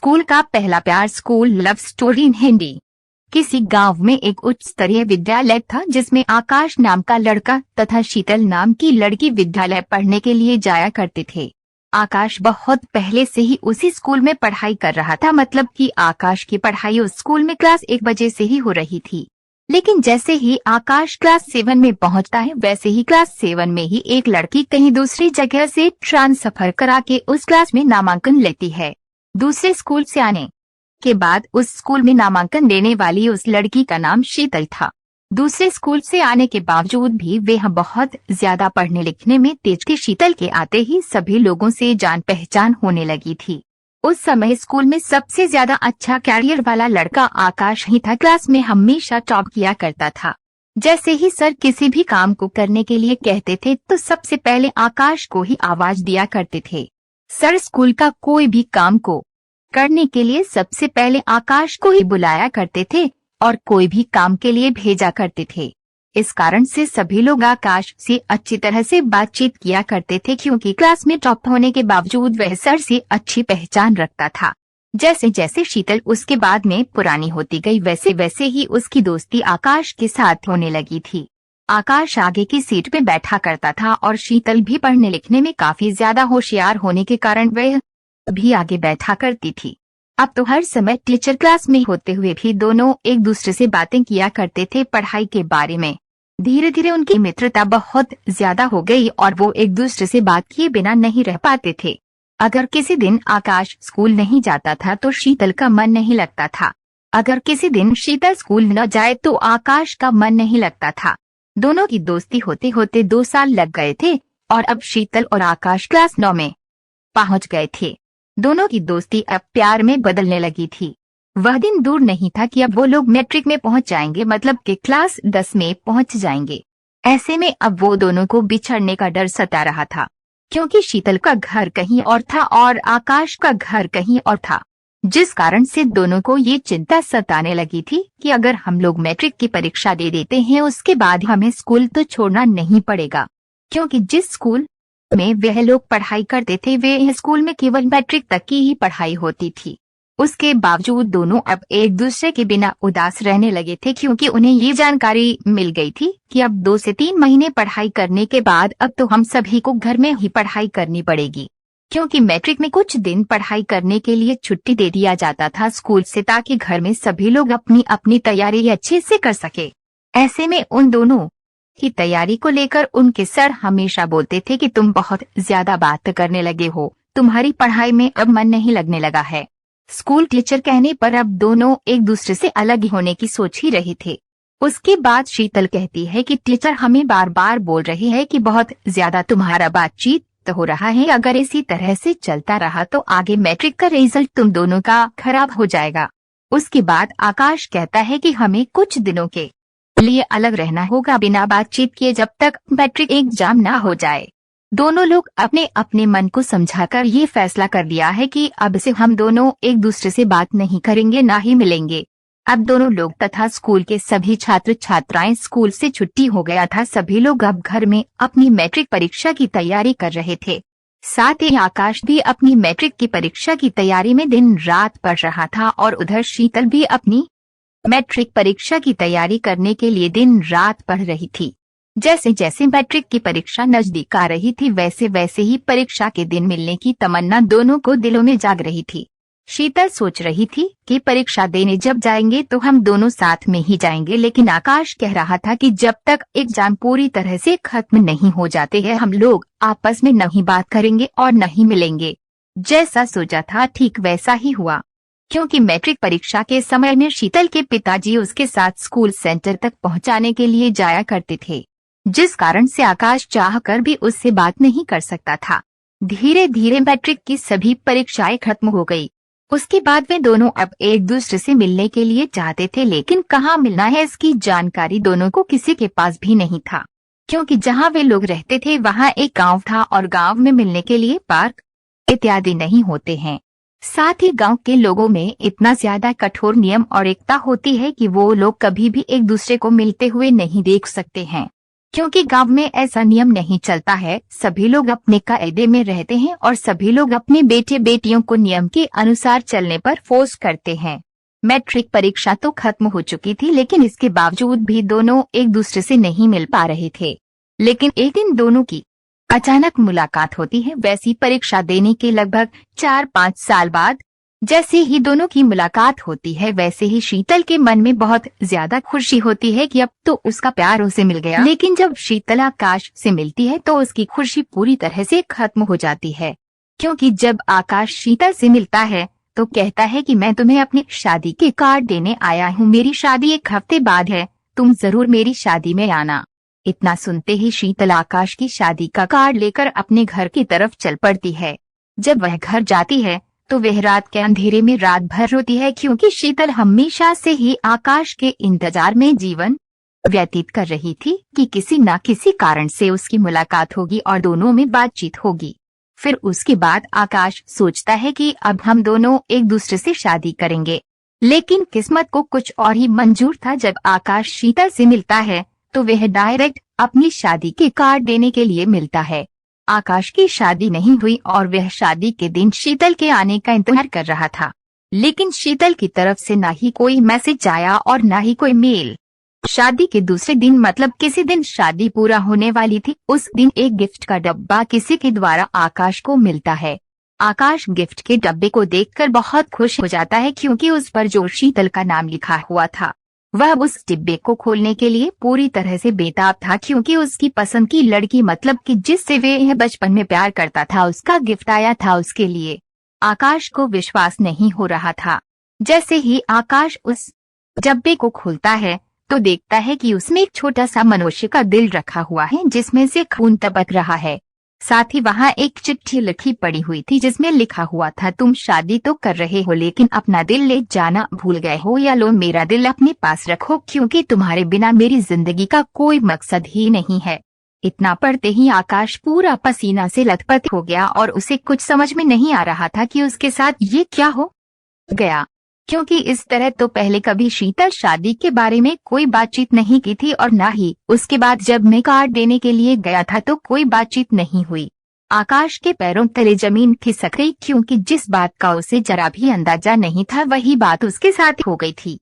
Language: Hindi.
स्कूल का पहला प्यार school love story in Hindi. किसी गांव में एक उच्च स्तरीय विद्यालय था जिसमें आकाश नाम का लड़का तथा शीतल नाम की लड़की विद्यालय पढ़ने के लिए जाया करते थे। आकाश बहुत पहले से ही उसी स्कूल में पढ़ाई कर रहा था, मतलब कि आकाश की पढ़ाई उस स्कूल में क्लास 1 बजे से ही हो रही थी। लेकिन जैसे ही आकाश क्लास 7 में पहुंचता है, वैसे ही क्लास 7 में ही एक लड़की कहीं दूसरी जगह से ट्रांसफर करा के उस क्लास में नामांकन लेती है। दूसरे स्कूल से आने के बाद उस स्कूल में नामांकन लेने वाली उस लड़की का नाम शीतल था। दूसरे स्कूल से आने के बावजूद भी वह बहुत ज्यादा पढ़ने लिखने में तेज की शीतल के आते ही सभी लोगों से जान पहचान होने लगी थी। उस समय स्कूल में सबसे ज्यादा अच्छा कैरियर वाला लड़का आकाश ही था। क्लास में हमेशा टॉप किया करता था। जैसे ही सर किसी भी काम को करने के लिए कहते थे तो सबसे पहले आकाश को ही आवाज दिया करते थे। सर स्कूल का कोई भी काम को करने के लिए सबसे पहले आकाश को ही बुलाया करते थे और कोई भी काम के लिए भेजा करते थे। इस कारण से सभी लोग आकाश से अच्छी तरह से बातचीत किया करते थे, क्योंकि क्लास में टॉप होने के बावजूद वह सर से अच्छी पहचान रखता था। जैसे जैसे शीतल उसके बाद में पुरानी होती गई, वैसे वैसे ही उसकी दोस्ती आकाश के साथ होने लगी थी। आकाश आगे की सीट पे बैठा करता था और शीतल भी पढ़ने लिखने में काफी ज्यादा होशियार होने के कारण वह भी आगे बैठा करती थी। अब तो हर समय टीचर क्लास में होते हुए भी दोनों एक दूसरे से बातें किया करते थे पढ़ाई के बारे में। धीरे धीरे उनकी मित्रता बहुत ज्यादा हो गई और वो एक दूसरे से बात किए बिना नहीं रह पाते थे। अगर किसी दिन आकाश स्कूल नहीं जाता था तो शीतल का मन नहीं लगता था। अगर किसी दिन शीतल स्कूल न जाए तो आकाश का मन नहीं लगता था। दोनों की दोस्ती होते होते 2 साल लग गए थे और अब शीतल और आकाश क्लास 9 में पहुंच गए थे। दोनों की दोस्ती अब प्यार में बदलने लगी थी। वह दिन दूर नहीं था कि अब वो लोग मैट्रिक में पहुंच जाएंगे, मतलब कि क्लास 10 में पहुंच जाएंगे। ऐसे में अब वो दोनों को बिछड़ने का डर सता रहा था, क्योंकि शीतल का घर कहीं और था और आकाश का घर कहीं और था, जिस कारण से दोनों को ये चिंता सताने लगी थी कि अगर हम लोग मैट्रिक की परीक्षा दे देते हैं उसके बाद हमें स्कूल तो छोड़ना नहीं पड़ेगा, क्योंकि जिस स्कूल में वह लोग पढ़ाई करते थे वे स्कूल में केवल मैट्रिक तक की ही पढ़ाई होती थी। उसके बावजूद दोनों अब एक दूसरे के बिना उदास रहने लगे थे, क्योंकि उन्हें ये जानकारी मिल गई थी कि अब 2 से 3 महीने पढ़ाई करने के बाद अब तो हम सभी को घर में ही पढ़ाई करनी पड़ेगी, क्योंकि मैट्रिक में कुछ दिन पढ़ाई करने के लिए छुट्टी दे दिया जाता था स्कूल से, ताकि घर में सभी लोग अपनी अपनी तैयारी अच्छे से कर सके। ऐसे में उन दोनों की तैयारी को लेकर उनके सर हमेशा बोलते थे कि तुम बहुत ज्यादा बात करने लगे हो, तुम्हारी पढ़ाई में अब मन नहीं लगने लगा है। स्कूल टीचर कहने पर अब दोनों एक दूसरे से अलग होने की सोच ही रहे थे। उसके बाद शीतल कहती है कि टीचर हमें बार बार बोल रहे हैं कि बहुत ज्यादा तुम्हारा बातचीत हो रहा है, अगर इसी तरह से चलता रहा तो आगे मैट्रिक का रिजल्ट तुम दोनों का खराब हो जाएगा। उसके बाद आकाश कहता है कि हमें कुछ दिनों के लिए अलग रहना होगा बिना बातचीत किए, जब तक मैट्रिक एग्जाम ना हो जाए। दोनों लोग अपने अपने मन को समझाकर ये फैसला कर लिया है कि अब से हम दोनों एक दूसरे से बात नहीं करेंगे, ना ही मिलेंगे। अब दोनों लोग तथा स्कूल के सभी छात्र छात्राएं, स्कूल से छुट्टी हो गया था, सभी लोग अब घर में अपनी मैट्रिक परीक्षा की तैयारी कर रहे थे। साथ ही आकाश भी अपनी मैट्रिक की परीक्षा की तैयारी में दिन रात पढ़ रहा था और उधर शीतल भी अपनी मैट्रिक परीक्षा की तैयारी करने के लिए दिन रात पढ़ रही थी। जैसे जैसे मैट्रिक की परीक्षा नजदीक आ रही थी वैसे वैसे ही परीक्षा के दिन मिलने की तमन्ना दोनों को दिलों में जाग रही थी। शीतल सोच रही थी कि परीक्षा देने जब जाएंगे तो हम दोनों साथ में ही जाएंगे, लेकिन आकाश कह रहा था कि जब तक एग्जाम पूरी तरह से खत्म नहीं हो जाते हैं हम लोग आपस में नहीं बात करेंगे और नहीं मिलेंगे। जैसा सोचा था ठीक वैसा ही हुआ, क्योंकि मैट्रिक परीक्षा के समय में शीतल के पिताजी उसके साथ स्कूल सेंटर तक पहुंचाने के लिए जाया करते थे, जिस कारण से आकाश चाहकर भी उससे बात नहीं कर सकता था। धीरे धीरे मैट्रिक की सभी परीक्षाएं खत्म हो गई। उसके बाद वे दोनों अब एक दूसरे से मिलने के लिए चाहते थे, लेकिन कहाँ मिलना है इसकी जानकारी दोनों को किसी के पास भी नहीं था, क्योंकि जहाँ वे लोग रहते थे वहाँ एक गाँव था और गाँव में मिलने के लिए पार्क इत्यादि नहीं होते हैं। साथ ही गांव के लोगों में इतना ज्यादा कठोर नियम और एकता होती है कि वो लोग कभी भी एक दूसरे को मिलते हुए नहीं देख सकते हैं। क्योंकि गांव में ऐसा नियम नहीं चलता है। सभी लोग अपने कायदे में रहते हैं और सभी लोग अपने बेटे बेटियों को नियम के अनुसार चलने पर फोर्स करते हैं। मैट्रिक परीक्षा तो खत्म हो चुकी थी, लेकिन इसके बावजूद भी दोनों एक दूसरे से नहीं मिल पा रहे थे। लेकिन एक दिन दोनों की अचानक मुलाकात होती है। वैसी परीक्षा देने के लगभग 4-5 साल बाद जैसे ही दोनों की मुलाकात होती है, वैसे ही शीतल के मन में बहुत ज्यादा खुशी होती है कि अब तो उसका प्यार उसे मिल गया। लेकिन जब शीतल आकाश से मिलती है तो उसकी खुशी पूरी तरह से खत्म हो जाती है, क्योंकि जब आकाश शीतल से मिलता है तो कहता है कि मैं तुम्हें अपनी शादी के कार्ड देने आया हूँ। मेरी शादी 1 हफ्ते बाद है, तुम जरूर मेरी शादी में आना। इतना सुनते ही शीतल आकाश की शादी का कार्ड लेकर अपने घर की तरफ चल पड़ती है। जब वह घर जाती है तो वह रात के अंधेरे में रात भर रोती है, क्योंकि शीतल हमेशा से ही आकाश के इंतजार में जीवन व्यतीत कर रही थी कि किसी न किसी कारण से उसकी मुलाकात होगी और दोनों में बातचीत होगी। फिर उसके बाद आकाश सोचता है कि अब हम दोनों एक दूसरे से शादी करेंगे। लेकिन किस्मत को कुछ और ही मंजूर था। जब आकाश शीतल से मिलता है तो वह डायरेक्ट अपनी शादी के कार्ड देने के लिए मिलता है। आकाश की शादी नहीं हुई और वह शादी के दिन शीतल के आने का इंतजार कर रहा था, लेकिन शीतल की तरफ से ना ही कोई मैसेज आया और ना ही कोई मेल। शादी के दूसरे दिन, मतलब किसी दिन शादी पूरा होने वाली थी, उस दिन एक गिफ्ट का डब्बा किसी के द्वारा आकाश को मिलता है। आकाश गिफ्ट के डब्बे को देखकर बहुत खुश हो जाता है, क्योंकि उस पर जो शीतल का नाम लिखा हुआ था वह उस डिब्बे को खोलने के लिए पूरी तरह से बेताब था, क्योंकि उसकी पसंद की लड़की, मतलब कि जिससे वह बचपन में प्यार करता था, उसका गिफ्ट आया था उसके लिए। आकाश को विश्वास नहीं हो रहा था। जैसे ही आकाश उस डब्बे को खोलता है तो देखता है कि उसमें एक छोटा सा मनुष्य का दिल रखा हुआ है, जिसमें से खून टपक रहा है। साथ ही वहाँ एक चिट्ठी लिखी पड़ी हुई थी, जिसमें लिखा हुआ था, तुम शादी तो कर रहे हो लेकिन अपना दिल ले जाना भूल गए हो, या लो मेरा दिल अपने पास रखो, क्योंकि तुम्हारे बिना मेरी जिंदगी का कोई मकसद ही नहीं है। इतना पढ़ते ही आकाश पूरा पसीना से लथपथ हो गया और उसे कुछ समझ में नहीं आ रहा था कि उसके साथ ये क्या हो गया, क्योंकि इस तरह तो पहले कभी शीतल शादी के बारे में कोई बातचीत नहीं की थी और ना ही उसके बाद जब मैं कार्ड देने के लिए गया था तो कोई बातचीत नहीं हुई। आकाश के पैरों तले जमीन खिसक गई, क्योंकि जिस बात का उसे जरा भी अंदाजा नहीं था वही बात उसके साथ हो गई थी।